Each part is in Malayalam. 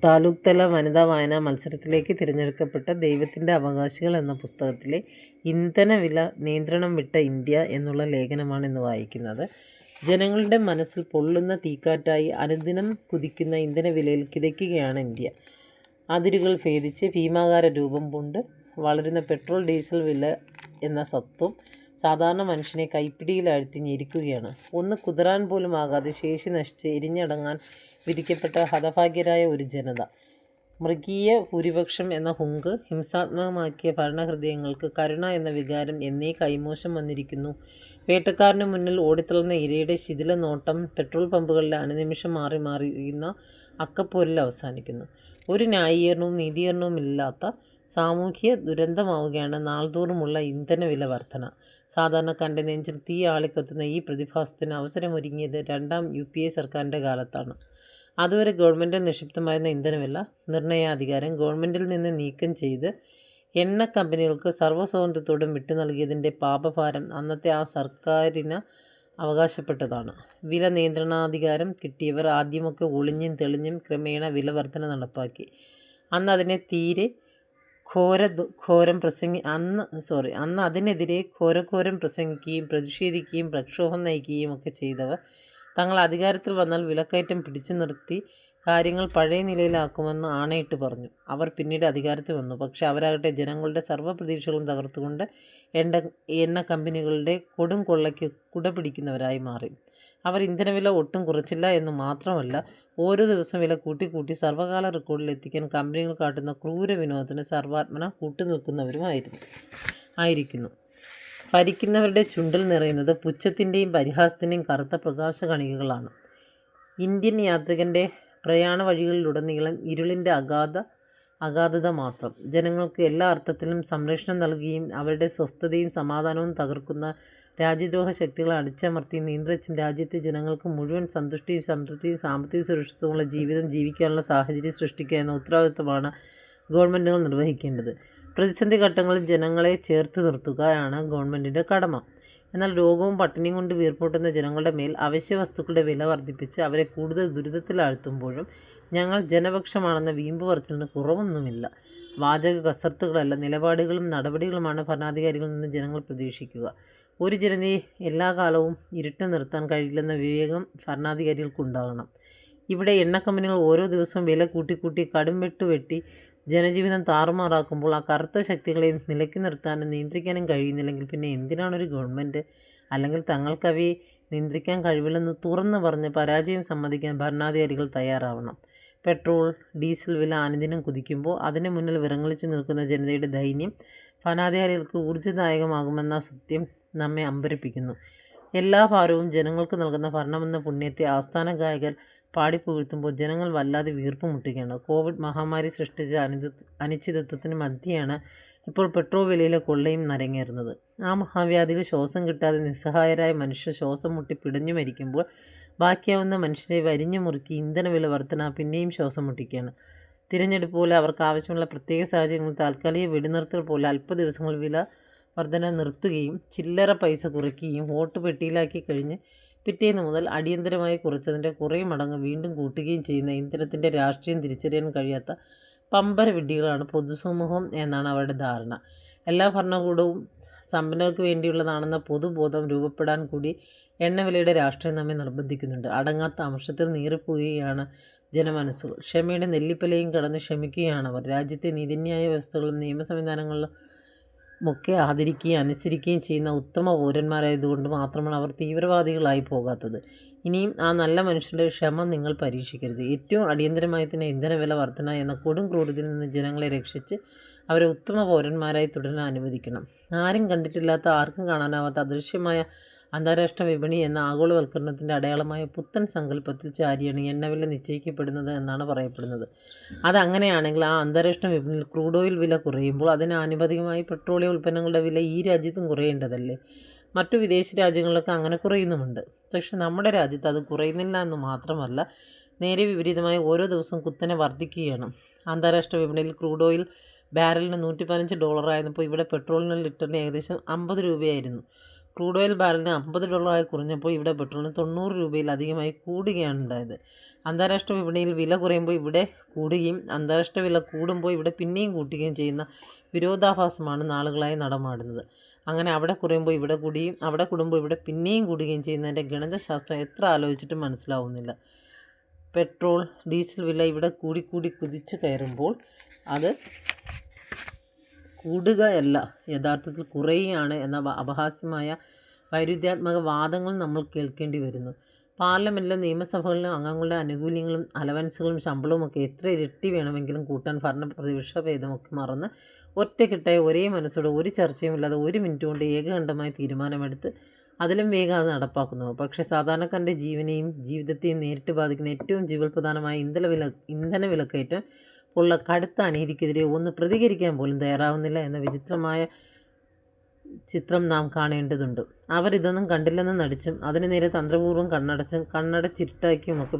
താലൂക്ക് തല വനിതാ വായനാ മത്സരത്തിലേക്ക് തിരഞ്ഞെടുക്കപ്പെട്ട ദൈവത്തിൻ്റെ അവകാശികൾ എന്ന പുസ്തകത്തിലെ ഇന്ധനവില നിയന്ത്രണം വിട്ട ഇന്ത്യ എന്നുള്ള ലേഖനമാണ് ഇന്ന് വായിക്കുന്നത്. ജനങ്ങളുടെ മനസ്സിൽ പൊള്ളുന്ന തീക്കാറ്റായി അനുദിനം കുതിക്കുന്ന ഇന്ധനവിലയിൽ കിതയ്ക്കുകയാണ് ഇന്ത്യ. അതിരുകൾ ഭേദിച്ച് ഭീമാകാര രൂപം കൊണ്ട് വളരുന്ന പെട്രോൾ ഡീസൽ വില എന്ന സത്വം സാധാരണ മനുഷ്യനെ കൈപ്പിടിയിലാഴ്ത്തി ഞെരിക്കുകയാണ്. ഒന്ന് കുതിരാൻ പോലും ആകാതെ ശേഷി നശിച്ച് എരിഞ്ഞടങ്ങാൻ വിധിക്കപ്പെട്ട ഹതഭാഗ്യരായ ഒരു ജനത. മൃഗീയ ഭൂരിപക്ഷം എന്ന ഹുങ്ക് ഹിംസാത്മകമാക്കിയ ഭരണഹൃദയങ്ങൾക്ക് കരുണ എന്ന വികാരം എന്നേ കൈമോശം വന്നിരിക്കുന്നു. വേട്ടക്കാരന് മുന്നിൽ ഓടിത്തളർന്ന ഇരയുടെ ശിഥില നോട്ടം പെട്രോൾ പമ്പുകളിലെ അനുനിമിഷം മാറി മാറിയുന്ന അക്കപ്പോരിൽ അവസാനിക്കുന്നു. ഒരു ന്യായീകരണവും നീതീകരണവും ഇല്ലാത്ത സാമൂഹ്യ ദുരന്തമാവുകയാണ് നാൾതോറുമുള്ള ഇന്ധനവില വർധന. സാധാരണക്കാരൻ്റെ നെഞ്ചിൽ തീ ആളിക്കത്തുന്ന ഈ പ്രതിഭാസത്തിന് അവസരമൊരുങ്ങിയത് രണ്ടാം UPA സർക്കാരിൻ്റെ കാലത്താണ്. അതുവരെ ഗവൺമെൻറ്റിൽ നിക്ഷിപ്തമായിരുന്ന ഇന്ധനവില നിർണയാധികാരം ഗവൺമെൻറ്റിൽ നിന്ന് നീക്കം ചെയ്ത് എണ്ണ കമ്പനികൾക്ക് സർവ്വസ്വാതന്ത്ര്യത്തോടും വിട്ടു നൽകിയതിൻ്റെ പാപഭാരം അന്നത്തെ ആ സർക്കാരിന് അവകാശപ്പെട്ടതാണ്. വില നിയന്ത്രണാധികാരം കിട്ടിയവർ ആദ്യമൊക്കെ ഒളിഞ്ഞും തെളിഞ്ഞും ക്രമേണ വില വർധന നടപ്പാക്കി. അന്ന് അതിനെതിരെ ഘോരം പ്രസംഗിക്കുകയും പ്രതിഷേധിക്കുകയും പ്രക്ഷോഭം നയിക്കുകയും ഒക്കെ ചെയ്തവർ തങ്ങൾ അധികാരത്തിൽ വന്നാൽ വിലക്കയറ്റം പിടിച്ചു നിർത്തി കാര്യങ്ങൾ പഴയ നിലയിലാക്കുമെന്ന് ആണയിട്ട് പറഞ്ഞു. അവർ പിന്നീട് അധികാരത്തിൽ വന്നു. പക്ഷെ അവരാകട്ടെ ജനങ്ങളുടെ സർവ്വ പ്രതീക്ഷകളും തകർത്തുകൊണ്ട് എണ്ണ കമ്പനികളുടെ കൊടും കൊള്ളയ്ക്ക് കുടപിടിക്കുന്നവരായി മാറി. അവർ ഇന്ധനവില ഒട്ടും കുറച്ചില്ല എന്ന് മാത്രമല്ല, ഓരോ ദിവസം വില കൂട്ടി സർവ്വകാല റെക്കോർഡിൽ എത്തിക്കാൻ കമ്പനികൾ കാട്ടുന്ന ക്രൂര വിനോദത്തിന് സർവാത്മന കൂട്ടുനിൽക്കുന്നവരും ആയിരിക്കുന്നു. ഭരിക്കുന്നവരുടെ ചുണ്ടിൽ നിറയുന്നത് പുച്ഛത്തിൻ്റെയും പരിഹാസത്തിൻ്റെയും കറുത്ത പ്രകാശകണികകളാണ്. ഇന്ത്യൻ യാത്രികൻ്റെ പ്രയാണ വഴികളിലുടനീളം ഇരുളിൻ്റെ അഗാധത മാത്രം. ജനങ്ങൾക്ക് എല്ലാ അർത്ഥത്തിലും സംരക്ഷണം നൽകുകയും അവരുടെ സ്വസ്ഥതയും സമാധാനവും തകർക്കുന്ന രാജ്യദ്രോഹ ശക്തികളെ അടിച്ചമർത്തി നിയന്ത്രിച്ചും രാജ്യത്തെ ജനങ്ങൾക്ക് മുഴുവൻ സന്തുഷ്ടിയും സംതൃപ്തിയും സാമ്പത്തിക സുരക്ഷിതവുമുള്ള ജീവിതം ജീവിക്കാനുള്ള സാഹചര്യം സൃഷ്ടിക്കുക എന്ന ഉത്തരവാദിത്വമാണ് ഗവൺമെൻറ്റുകൾ നിർവഹിക്കേണ്ടത്. പ്രതിസന്ധി ഘട്ടങ്ങളിൽ ജനങ്ങളെ ചേർത്ത് നിർത്തുകയാണ് ഗവൺമെൻറ്റിൻ്റെ കടമ. എന്നാൽ രോഗവും പട്ടിണിയും കൊണ്ട് വീർപ്പൂട്ടുന്ന ജനങ്ങളുടെ മേൽ അവശ്യ വസ്തുക്കളുടെ വില വർദ്ധിപ്പിച്ച് അവരെ കൂടുതൽ ദുരിതത്തിലാഴ്ത്തുമ്പോഴും ഞങ്ങൾ ജനപക്ഷമാണെന്ന വീമ്പ് പറച്ചിലിന് കുറവൊന്നുമില്ല. വാചക കസർത്തുകളല്ല, നിലപാടുകളും നടപടികളുമാണ് ഭരണാധികാരികളിൽ നിന്ന് ജനങ്ങൾ പ്രതീക്ഷിക്കുക. ഒരു ജനതയെ എല്ലാ കാലവും ഇരുട്ട് നിർത്താൻ കഴിയില്ലെന്ന വിവേകം ഭരണാധികാരികൾക്കുണ്ടാകണം. ഇവിടെ എണ്ണ കമ്പനികൾ ഓരോ ദിവസവും വില കൂട്ടി കടും വെട്ടി ജനജീവിതം താറുമാറാക്കുമ്പോൾ ആ കറുത്ത ശക്തികളെ നിലയ്ക്ക് നിർത്താനും നിയന്ത്രിക്കാനും കഴിയുന്നില്ലെങ്കിൽ പിന്നെ എന്തിനാണൊരു ഗവൺമെൻറ്? അല്ലെങ്കിൽ തങ്ങൾക്കവയെ നിയന്ത്രിക്കാൻ കഴിവില്ലെന്ന് തുറന്നു പറഞ്ഞ് പരാജയം സമ്മതിക്കാൻ ഭരണാധികാരികൾ തയ്യാറാവണം. പെട്രോൾ ഡീസൽ വില അനുദിനം കുതിക്കുമ്പോൾ അതിന് മുന്നിൽ വിറങ്ങലിച്ച് നിൽക്കുന്ന ജനതയുടെ ധൈര്യം ഭരണാധികാരികൾക്ക് ഊർജ്ജദായകമാകുമെന്ന സത്യം നമ്മെ അമ്പരപ്പിക്കുന്നു. എല്ലാ ഭാരവും ജനങ്ങൾക്ക് നൽകുന്ന ഭരണമെന്ന പുണ്യത്തെ ആസ്ഥാന ഗായകർ പാടിപ്പുകഴ്ത്തുമ്പോൾ ജനങ്ങൾ വല്ലാതെ വീർപ്പ് മുട്ടുകയാണ്. കോവിഡ് മഹാമാരി സൃഷ്ടിച്ച അനിശ്ചിതത്വത്തിന് മധ്യയാണ് ഇപ്പോൾ പെട്രോൾ വിലയിലെ കൊള്ളയും നരങ്ങേറുന്നത്. ആ മഹാവ്യാധിയിൽ ശ്വാസം കിട്ടാതെ നിസ്സഹായരായ മനുഷ്യർ ശ്വാസം മുട്ടി പിടഞ്ഞു മരിക്കുമ്പോൾ ബാക്കിയാവുന്ന മനുഷ്യരെ വരിഞ്ഞു മുറുക്കി ഇന്ധനവില വർധന പിന്നെയും ശ്വാസം മുട്ടിക്കുകയാണ്. തിരഞ്ഞെടുപ്പ് പോലെ അവർക്ക് ആവശ്യമുള്ള പ്രത്യേക സാഹചര്യങ്ങളിൽ താൽക്കാലിക വെടിനിർത്തൽ പോലെ അല്പ ദിവസങ്ങൾ വില വർധന നിർത്തുകയും ചില്ലറ പൈസ കുറയ്ക്കുകയും വോട്ട് പെട്ടിയിലാക്കി കഴിഞ്ഞ് പിറ്റേന്ന് മുതൽ അടിയന്തരമായി കുറച്ചതിൻ്റെ കുറേ മടങ്ങ് വീണ്ടും കൂട്ടുകയും ചെയ്യുന്ന ഇന്ധനത്തിൻ്റെ രാഷ്ട്രീയം തിരിച്ചറിയാൻ കഴിയാത്ത പമ്പര വിഡ്ഢികളാണ് പൊതുസമൂഹം എന്നാണ് അവരുടെ ധാരണ. എല്ലാ ഭരണകൂടവും സമ്പന്നർക്ക് വേണ്ടിയുള്ളതാണെന്ന പൊതുബോധം രൂപപ്പെടാൻ കൂടി എണ്ണവിലയുടെ രാഷ്ട്രീയം നമ്മെ നിർബന്ധിക്കുന്നുണ്ട്. അടങ്ങാത്ത അമർഷത്തിൽ നീറിപ്പോവുകയാണ് ജനമനസ്സുകൾ. ക്ഷമയുടെ നെല്ലിപ്പലയും കടന്ന് ക്ഷമിക്കുകയാണവർ. രാജ്യത്തെ നീതിന്യായ വ്യവസ്ഥകളും നിയമ സംവിധാനങ്ങളും ഒക്കെ ആദരിക്കുകയും അനുസരിക്കുകയും ചെയ്യുന്ന ഉത്തമ പൗരന്മാരായതുകൊണ്ട് മാത്രമാണ് അവർ തീവ്രവാദികളായി പോകാത്തത്. ഇനിയും ആ നല്ല മനുഷ്യരുടെ ക്ഷമ നിങ്ങൾ പരീക്ഷിക്കരുത്. ഏറ്റവും അടിയന്തരമായി തന്നെ ഇന്ധനവില വർധന എന്ന കൊടും ക്രൂരതയിൽ നിന്ന് ജനങ്ങളെ രക്ഷിച്ച് അവരെ ഉത്തമ പൗരന്മാരായി തുടരാൻ അനുവദിക്കണം. ആരും കണ്ടിട്ടില്ലാത്ത, ആർക്കും കാണാനാവാത്ത അദൃശ്യമായ അന്താരാഷ്ട്ര വിപണി എന്ന ആഗോളവൽക്കരണത്തിൻ്റെ അടയാളമായ പുത്തൻ സങ്കല്പത്തിൽ ചാരിയാണ് എണ്ണവില നിശ്ചയിക്കപ്പെടുന്നത് എന്നാണ് പറയപ്പെടുന്നത്. അതങ്ങനെയാണെങ്കിൽ ആ അന്താരാഷ്ട്ര വിപണിയിൽ ക്രൂഡ് ഓയിൽ വില കുറയുമ്പോൾ അതിന് ആനുപാതികമായി പെട്രോളിയം ഉൽപ്പന്നങ്ങളുടെ വില ഈ രാജ്യത്തും കുറയേണ്ടതല്ലേ? മറ്റു വിദേശ രാജ്യങ്ങളിലൊക്കെ അങ്ങനെ കുറയുന്നുമുണ്ട്. പക്ഷെ നമ്മുടെ രാജ്യത്ത് അത് കുറയുന്നില്ല എന്ന് മാത്രമല്ല, നേരെ വിപരീതമായി ഓരോ ദിവസവും കുത്തനെ വർദ്ധിക്കുകയാണ്. അന്താരാഷ്ട്ര വിപണിയിൽ ക്രൂഡ് ഓയിൽ ബാരലിന് $115 ആയിരുന്നപ്പോൾ ഇവിടെ പെട്രോളിന് ലിറ്ററിന് ഏകദേശം 50 രൂപയായിരുന്നു. ക്രൂഡ് ഓയിൽ ബാരലിന് $50 കുറഞ്ഞപ്പോൾ ഇവിടെ പെട്രോളിന് 90 രൂപയിലധികമായി കൂടുകയാണ് ഉണ്ടായത്. അന്താരാഷ്ട്ര വിപണിയിൽ വില കുറയുമ്പോൾ ഇവിടെ കൂടുകയും അന്താരാഷ്ട്ര വില കൂടുമ്പോൾ ഇവിടെ പിന്നെയും കൂട്ടുകയും ചെയ്യുന്ന വിരോധാഭാസമാണ് നാളുകളായി നടമാടുന്നത്. അങ്ങനെ അവിടെ കുറയുമ്പോൾ ഇവിടെ കൂടുകയും അവിടെ കൂടുമ്പോൾ ഇവിടെ പിന്നെയും കൂടുകയും ചെയ്യുന്നതിൻ്റെ ഗണിതശാസ്ത്രം എത്ര ആലോചിച്ചിട്ടും മനസ്സിലാവുന്നില്ല. പെട്രോൾ ഡീസൽ വില ഇവിടെ കൂടി കുതിച്ചു കയറുമ്പോൾ അത് കൂടുകയല്ല, യഥാർത്ഥത്തിൽ കുറയുകയാണ് എന്ന അപഹാസ്യമായ വൈരുദ്ധ്യാത്മക വാദങ്ങൾ നമ്മൾ കേൾക്കേണ്ടി വരുന്നു. പാർലമെൻറ്റിലും നിയമസഭകളിലും അംഗങ്ങളുടെ ആനുകൂല്യങ്ങളും അലവൻസുകളും ശമ്പളവുമൊക്കെ എത്ര ഇരട്ടി വേണമെങ്കിലും കൂട്ടാൻ ഭരണ പ്രതിപക്ഷ ഭേദമൊക്കെ മറന്ന് ഒറ്റക്കെട്ടായി ഒരേ മനസ്സോടെ ഒരു ചർച്ചയുമില്ലാതെ 1 മിനിറ്റ് കൊണ്ട് ഏകകണ്ഠമായി തീരുമാനമെടുത്ത് അതിലും വേഗം അത് നടപ്പാക്കുന്നു. പക്ഷേ സാധാരണക്കാരൻ്റെ ജീവനെയും ജീവിതത്തെയും നേരിട്ട് ബാധിക്കുന്ന ഏറ്റവും ജീവൽപ്രധാനമായ ഇന്ധന വിലക്കയറ്റം ഉള്ള കടുത്ത അനീതിക്കെതിരെ ഒന്ന് പ്രതികരിക്കാൻ പോലും തയ്യാറാവുന്നില്ല എന്ന വിചിത്രമായ ചിത്രം നാം കാണേണ്ടതുണ്ട്. അവർ ഇതൊന്നും കണ്ടില്ലെന്ന് നടിച്ചും അതിനു നേരെ തന്ത്രപൂർവ്വം കണ്ണടച്ചിരുട്ടാക്കിയുമൊക്കെ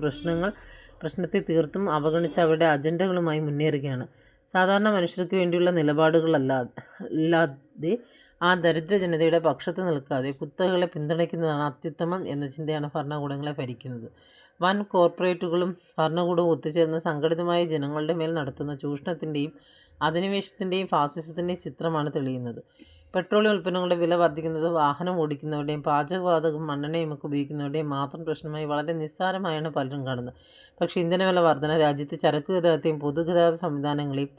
പ്രശ്നത്തെ തീർത്തും അവഗണിച്ച് അവരുടെ അജണ്ടകളുമായി മുന്നേറുകയാണ്. സാധാരണ മനുഷ്യർക്ക് വേണ്ടിയുള്ള നിലപാടുകളല്ലാതെ ആ ദരിദ്ര ജനതയുടെ പക്ഷത്ത് നിൽക്കാതെ കുത്തകളെ പിന്തുണയ്ക്കുന്നതാണ് അത്യുത്തമം എന്ന ചിന്തയാണ് ഭരണകൂടങ്ങളെ ഭരിക്കുന്നത്. വൻ കോർപ്പറേറ്റുകളും ഭരണകൂടവും ഒത്തുചേർന്ന് സംഘടിതമായ ജനങ്ങളുടെ മേൽ നടത്തുന്ന ചൂഷണത്തിൻ്റെയും അധിനിവേശത്തിൻ്റെയും ഫാസിസത്തിൻ്റെയും ചിത്രമാണ് തെളിയുന്നത്. പെട്രോളിയം ഉൽപ്പന്നങ്ങളുടെ വില വർദ്ധിക്കുന്നത് വാഹനം ഓടിക്കുന്നവരുടെയും പാചകവാതകം മണ്ണെണ്ണയുമൊക്കെ ഉപയോഗിക്കുന്നവരുടെയും മാത്രം പ്രശ്നമായി വളരെ നിസ്സാരമായാണ് പലരും കാണുന്നത്. പക്ഷേ ഇന്ധനവില വർധന രാജ്യത്തെ ചരക്ക് ഗതാഗതത്തെയും പൊതുഗതാഗത സംവിധാനങ്ങളെയും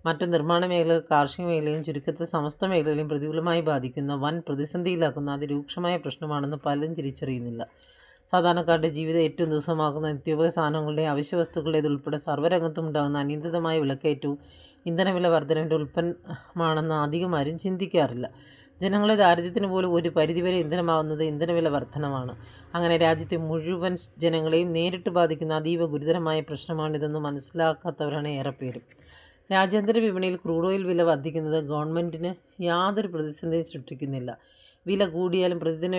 മറ്റു നിർമ്മാണ മേഖല, കാർഷിക മേഖലയും ചുരുക്കത്തിൽ സമസ്ത മേഖലകളെയും പ്രതികൂലമായി ബാധിക്കുന്ന വൻ പ്രതിസന്ധിയിലാക്കുന്ന അതിരൂക്ഷമായ പ്രശ്നമാണെന്ന് പലരും തിരിച്ചറിയുന്നില്ല. സാധാരണക്കാരുടെ ജീവിതം ഏറ്റവും ദുസ്സഹമാക്കുന്ന നിത്യോപയോഗ സാധനങ്ങളുടെയും അവശ്യവസ്തുക്കളുടേത് ഉൾപ്പെടെ സർവ്വരംഗത്തും ഉണ്ടാകുന്ന അനിയന്ത്രിതമായ വിലക്കയറ്റവും ഇന്ധനവില വർധനവിൻ്റെ ഉൽപ്പന്നമാണെന്ന് അധികം ആരും ചിന്തിക്കാറില്ല. ജനങ്ങളെ ദാരിദ്ര്യത്തിന് പോലും ഒരു പരിധിവരെ ഇന്ധനമാവുന്നത് ഇന്ധനവില വർധനമാണ്. അങ്ങനെ രാജ്യത്തെ മുഴുവൻ ജനങ്ങളെയും നേരിട്ട് ബാധിക്കുന്ന അതീവ ഗുരുതരമായ പ്രശ്നമാണിതെന്ന് മനസ്സിലാക്കാത്തവരാണ് ഏറെപ്പേരും. രാജ്യാന്തര വിപണിയിൽ ക്രൂഡ് ഓയിൽ വില വർദ്ധിക്കുന്നത് ഗവൺമെൻറ്റിന് യാതൊരു പ്രതിസന്ധിയും സൃഷ്ടിക്കുന്നില്ല. വില കൂടിയാലും പ്രതിദിന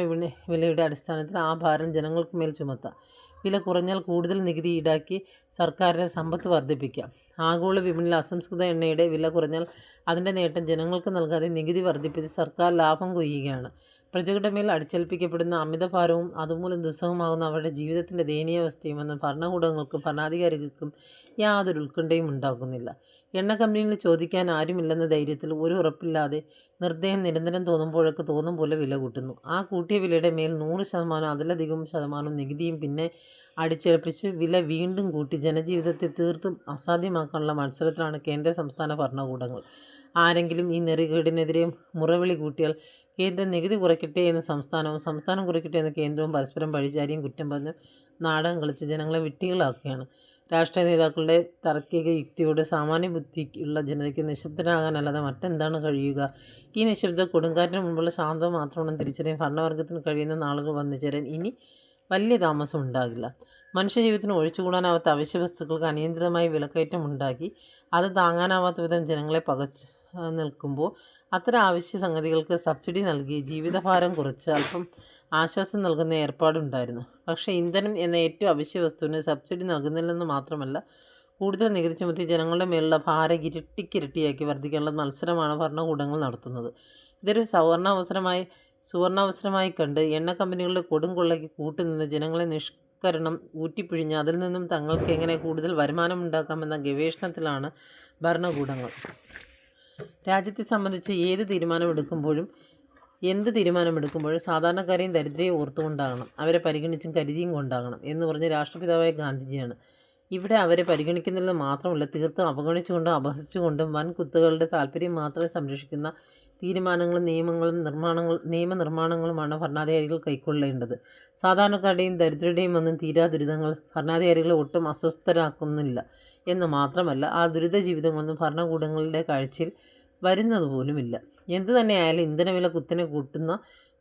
വിലയുടെ അടിസ്ഥാനത്തിൽ ആ ഭാരം ജനങ്ങൾക്ക് മേൽ ചുമത്താം. വില കുറഞ്ഞാൽ കൂടുതൽ നികുതി ഈടാക്കി സർക്കാരിൻ്റെ സമ്പത്ത് വർദ്ധിപ്പിക്കാം. ആഗോള വിപണിയിൽ അസംസ്കൃത എണ്ണയുടെ വില കുറഞ്ഞാൽ അതിൻ്റെ നേട്ടം ജനങ്ങൾക്ക് നൽകാതെ നികുതി വർദ്ധിപ്പിച്ച് സർക്കാർ ലാഭം കൊയ്യുകയാണ്. പ്രജകളുടെ മേൽ അടിച്ചേൽപ്പിക്കപ്പെടുന്ന അമിതഭാരവും അതുമൂലം ദുസ്സഹമാകുന്ന അവരുടെ ജീവിതത്തിൻ്റെ ദയനീയാവസ്ഥയുമെന്ന് ഭരണകൂടങ്ങൾക്കും ഭരണാധികാരികൾക്കും യാതൊരു ഉത്കണ്ഠയും ഉണ്ടാക്കുന്നില്ല. എണ്ണ കമ്പനികളിൽ ചോദിക്കാൻ ആരുമില്ലെന്ന ധൈര്യത്തിൽ ഒരു ഉറപ്പില്ലാതെ നിർദ്ദയം നിരന്തരം തോന്നും പോലെ വില കൂട്ടുന്നു. ആ കൂട്ടിയ വിലയുടെ മേൽ 100% അതിലധികം ശതമാനം നികുതിയും പിന്നെ അടിച്ചേൽപ്പിച്ച് വില വീണ്ടും കൂട്ടി ജനജീവിതത്തെ തീർത്തും അസാധ്യമാക്കാനുള്ള മത്സരത്തിലാണ് കേന്ദ്ര സംസ്ഥാന ഭരണകൂടങ്ങൾ. ആരെങ്കിലും ഈ നെറികേടിനെതിരെ മുറവിളി കൂട്ടിയാൽ കേന്ദ്രം നികുതി കുറയ്ക്കട്ടെ എന്ന് സംസ്ഥാനവും സംസ്ഥാനം കുറയ്ക്കട്ടെ എന്ന് കേന്ദ്രവും പരസ്പരം പഴിചാരിയും കുറ്റം പറഞ്ഞ് നാടകം കളിച്ച് ജനങ്ങളെ വിഡ്ഢികളാക്കുകയാണ്. രാഷ്ട്രീയ നേതാക്കളുടെ താർക്കിക യുക്തിയോട് സാമാന്യ ബുദ്ധിയുള്ള ജനതയ്ക്ക് നിശബ്ദരാകാനല്ലാതെ മറ്റെന്താണ് കഴിയുക? ഈ നിശബ്ദ കൊടുങ്കാറ്റിന് മുമ്പുള്ള ശാന്തത മാത്രമാണ് തിരിച്ചറിയാൻ ഭരണവർഗത്തിന് കഴിയുന്ന നാളുകൾ വന്നുചേരാൻ ഇനി വലിയ താമസം ഉണ്ടാകില്ല. മനുഷ്യജീവിതത്തിന് ഒഴിച്ചുകൂടാനാവാത്ത അവശ്യ വസ്തുക്കൾക്ക് അനിയന്ത്രിതമായി വിലക്കയറ്റം ഉണ്ടാക്കി അത് താങ്ങാനാവാത്ത വിധം ജനങ്ങളെ പകച്ചു നിൽക്കുമ്പോൾ അത്തരം ആവശ്യ സംഗതികൾക്ക് സബ്സിഡി നൽകി ജീവിതഭാരം കുറച്ച് അല്പം ആശ്വാസം നൽകുന്ന ഏർപ്പാടുണ്ടായിരുന്നു. പക്ഷേ ഇന്ധനം എന്ന ഏറ്റവും അവശ്യ വസ്തുവിന് സബ്സിഡി നൽകുന്നില്ലെന്ന് മാത്രമല്ല, കൂടുതൽ നികുതി ചുമത്തി ജനങ്ങളുടെ മേലുള്ള ഭാരം ഇരട്ടിക്കിരട്ടിയാക്കി വർദ്ധിക്കാനുള്ള മത്സരമാണ് ഭരണകൂടങ്ങൾ നടത്തുന്നത്. ഇതൊരു സുവർണാവസരമായി കണ്ട് എണ്ണ കമ്പനികളുടെ കൊടുംകൊള്ളയ്ക്ക് കൂട്ടുനിന്ന് ജനങ്ങളെ നിഷ്കരണം ഊറ്റിപ്പിഴിഞ്ഞ് അതിൽ നിന്നും തങ്ങൾക്ക് എങ്ങനെ കൂടുതൽ വരുമാനമുണ്ടാക്കാമെന്ന ഗവേഷണത്തിലാണ് ഭരണകൂടങ്ങൾ. രാജ്യത്തെ സംബന്ധിച്ച് എന്ത് തീരുമാനമെടുക്കുമ്പോഴും സാധാരണക്കാരെയും ദരിദ്രരെയും ഓർത്തുകൊണ്ടാകണം, അവരെ പരിഗണിച്ചും കരുതിയും കൊണ്ടാകണം എന്ന് പറഞ്ഞ രാഷ്ട്രപിതാവായ ഗാന്ധിജിയാണ്. ഇവിടെ അവരെ പരിഗണിക്കുന്നില്ലെന്ന് മാത്രമല്ല, തീർത്തും അവഗണിച്ചുകൊണ്ടും അപഹസിച്ചുകൊണ്ടും വൻ കുത്തകളുടെ താല്പര്യം മാത്രം സംരക്ഷിക്കുന്ന തീരുമാനങ്ങളും നിയമനിർമ്മാണങ്ങളുമാണ് ഭരണാധികാരികൾ കൈക്കൊള്ളേണ്ടത്. സാധാരണക്കാരുടെയും ദരിദ്രരുടെയും ഒന്നും തീരാ ദുരിതങ്ങൾ ഭരണാധികാരികളെ ഒട്ടും അസ്വസ്ഥരാക്കുന്നില്ല എന്ന് മാത്രമല്ല, ആ ദുരിത ജീവിതങ്ങളൊന്നും ഭരണകൂടങ്ങളുടെ കാഴ്ചയിൽ വരുന്നത് പോലുമില്ല. എന്തു തന്നെയായാലും ഇന്ധനവില കുത്തനെ കൂട്ടുന്ന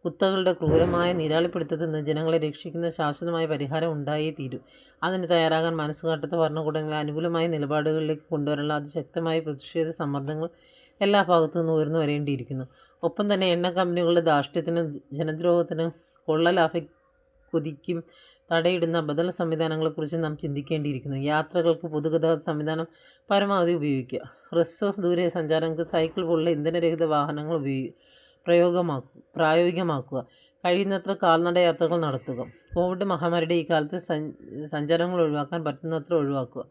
കുത്തകളുടെ ക്രൂരമായ നീരാളിപ്പിടുത്തത്തിൽ നിന്ന് ജനങ്ങളെ രക്ഷിക്കുന്ന ശാശ്വതമായ പരിഹാരം ഉണ്ടായേ തീരൂ. അതിന് തയ്യാറാകാൻ മനസ്സുകാട്ടാത്ത ഭരണകൂടങ്ങളെ അനുകൂലമായ നിലപാടുകളിലേക്ക് കൊണ്ടുവരാനുള്ള അതിശക്തമായ പ്രതിഷേധ സമ്മർദ്ദങ്ങൾ എല്ലാ ഭാഗത്തു നിന്നും ഉയർന്നു വരേണ്ടിയിരിക്കുന്നു. ഒപ്പം തന്നെ എണ്ണ കമ്പനികളുടെ ധാർഷ്ട്യത്തിനും ജനദ്രോഹത്തിനും കൊള്ളലാഭ കൊതിക്കും തടയിടുന്ന ബദൽ സംവിധാനങ്ങളെക്കുറിച്ച് നാം ചിന്തിക്കേണ്ടിയിരിക്കുന്നു. യാത്രകൾക്ക് പൊതുഗതാഗത സംവിധാനം പരമാവധി ഉപയോഗിക്കുക. ഹ്രസ്വ ദൂര സഞ്ചാരങ്ങൾക്ക് സൈക്കിൾ പോലുള്ള ഇന്ധനരഹിത വാഹനങ്ങൾ പ്രായോഗികമാക്കുക. കഴിയുന്നത്ര കാൽനട യാത്രകൾ നടത്തുക. കോവിഡ് മഹാമാരിയുടെ ഈ കാലത്ത് സഞ്ചാരങ്ങൾ ഒഴിവാക്കാൻ പറ്റുന്നത്ര ഒഴിവാക്കുക.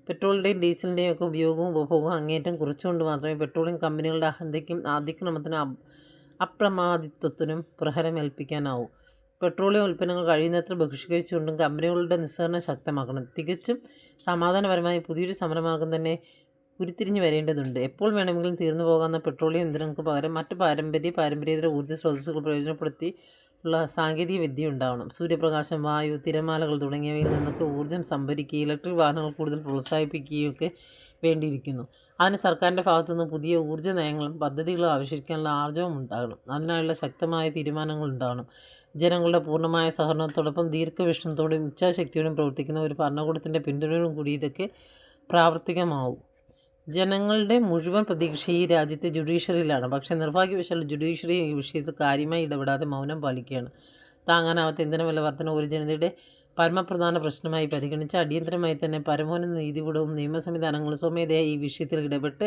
പെട്രോളിൻ്റെയും ഡീസലിൻ്റെയും ഒക്കെ ഉപയോഗവും ഉപഭോഗവും അങ്ങേയറ്റം കുറച്ചുകൊണ്ട് മാത്രമേ പെട്രോളിയം കമ്പനികളുടെ അഹന്തയ്ക്കും ആധിക്രമത്തിനും അപ്രമാദിത്വത്തിനും പ്രഹരമേൽപ്പിക്കാനാവൂ. പെട്രോളിയം ഉൽപ്പന്നങ്ങൾ കഴിയുന്നത്ര ബഹിഷ്കരിച്ചുകൊണ്ടും കമ്പനികളുടെ നിസ്സഹകരണം ശക്തമാക്കണം. തികച്ചും സമാധാനപരമായി പുതിയൊരു സമരമാർഗം തന്നെ ഉരുത്തിരിഞ്ഞു വരേണ്ടതുണ്ട്. എപ്പോൾ വേണമെങ്കിലും തീർന്നു പോകാവുന്ന പെട്രോളിയം ഇന്ധനങ്ങൾക്ക് പകരം മറ്റ് പാരമ്പര്യേതര ഊർജ്ജ സ്രോതസ്സുകൾ പ്രയോജനപ്പെടുത്തി ഉള്ള സാങ്കേതിക വിദ്യ ഉണ്ടാവണം. സൂര്യപ്രകാശം, വായു, തിരമാലകൾ തുടങ്ങിയവയിൽ നിന്നൊക്കെ ഊർജ്ജം സംഭരിക്കുകയും ഇലക്ട്രിക് വാഹനങ്ങൾ കൂടുതൽ പ്രോത്സാഹിപ്പിക്കുകയൊക്കെ വേണ്ടിയിരിക്കുന്നു. അതിന് സർക്കാരിൻ്റെ ഭാഗത്തുനിന്ന് പുതിയ ഊർജ്ജ നയങ്ങളും പദ്ധതികളും ആവിഷ്കരിക്കാനുള്ള ആർജവം ഉണ്ടാകണം. അതിനായുള്ള ശക്തമായ തീരുമാനങ്ങൾ ഉണ്ടാകണം. ജനങ്ങളുടെ പൂർണ്ണമായ സഹകരണത്തോടൊപ്പം ദീർഘവീക്ഷണത്തോടും ഇച്ഛാശക്തിയോടും പ്രവർത്തിക്കുന്ന ഒരു ഭരണകൂടത്തിൻ്റെ പിന്തുണയോടും കൂടി ഇതൊക്കെ പ്രാവർത്തികമാവും. ജനങ്ങളുടെ മുഴുവൻ പ്രതീക്ഷ ഈ രാജ്യത്തെ ജുഡീഷ്യറിയിലാണ്. പക്ഷേ നിർഭാഗ്യവശാൽ ജുഡീഷ്യറി ഈ വിഷയത്തിൽ കാര്യമായി ഇടപെടാതെ മൗനം പാലിക്കുകയാണ്. താങ്ങാനാവാത്ത ഇന്ധനവില വർധന ഒരു ജനതയുടെ പരമപ്രധാന പ്രശ്നമായി പരിഗണിച്ച് അടിയന്തരമായി തന്നെ പരമോന്നത നീതിപീഠവും നിയമ സംവിധാനങ്ങളും സ്വമേധയാ ഈ വിഷയത്തിൽ ഇടപെട്ട്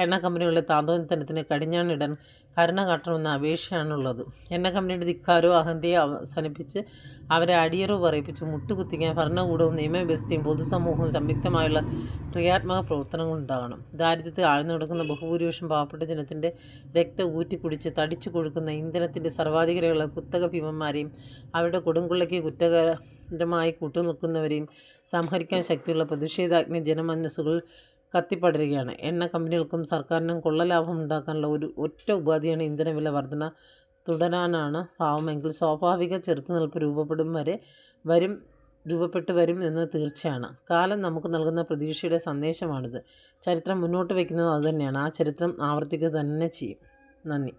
എണ്ണ കമ്പനികളുടെ താന്തോന്നിത്തനത്തിന് കടിഞ്ഞാണിടാൻ കരുണ കാട്ടണമെന്ന അപേക്ഷയാണുള്ളത്. എണ്ണ കമ്പനിയുടെ ധിക്കാരവും അഹന്തയെ അവസാനിപ്പിച്ച് അവരെ അടിയറവ് പറയിപ്പിച്ച് മുട്ടുകുത്തിക്കാൻ ഭരണകൂടവും നിയമവ്യവസ്ഥയും പൊതുസമൂഹവും സംയുക്തമായുള്ള ക്രിയാത്മക പ്രവർത്തനങ്ങളുണ്ടാകണം. ദാരിദ്ര്യത്തിൽ ആഴ്ന്നു കിടക്കുന്ന ബഹുഭൂരിപക്ഷം പാവപ്പെട്ട ജനത്തിൻ്റെ രക്തം ഊറ്റിക്കുടിച്ച് തടിച്ചു കൊഴുക്കുന്ന ഇന്ധനത്തിൻ്റെ സർവാധികാരികളെ കുത്തക ഭീമന്മാരെയും അവരുടെ കൊടുങ്കൊള്ളയ്ക്ക് കുറ്റകരമായി കൂട്ടുനിൽക്കുന്നവരെയും സംഹരിക്കാൻ ശക്തിയുള്ള പ്രതിഷേധാഗ്നി ജനമനസ്സുകളിൽ കത്തിപ്പടരുകയാണ്. എണ്ണ കമ്പനികൾക്കും സർക്കാരിനും കൊള്ളലാഭം ഉണ്ടാക്കാനുള്ള ഒറ്റ ഉപാധിയാണ് ഇന്ധനവില വർധന തുടരാനാണ് ഭാവമെങ്കിൽ സ്വാഭാവിക ചെറുത്തുനിൽപ്പ് രൂപപ്പെട്ടു വരും എന്ന് തീർച്ചയാണ്. കാലം നമുക്ക് നൽകുന്ന പ്രതീക്ഷയുടെ സന്ദേശമാണിത്. ചരിത്രം മുന്നോട്ട് വയ്ക്കുന്നത് അതുതന്നെയാണ്. ആ ചരിത്രം ആവർത്തിക്കുക തന്നെ ചെയ്യും. നന്ദി.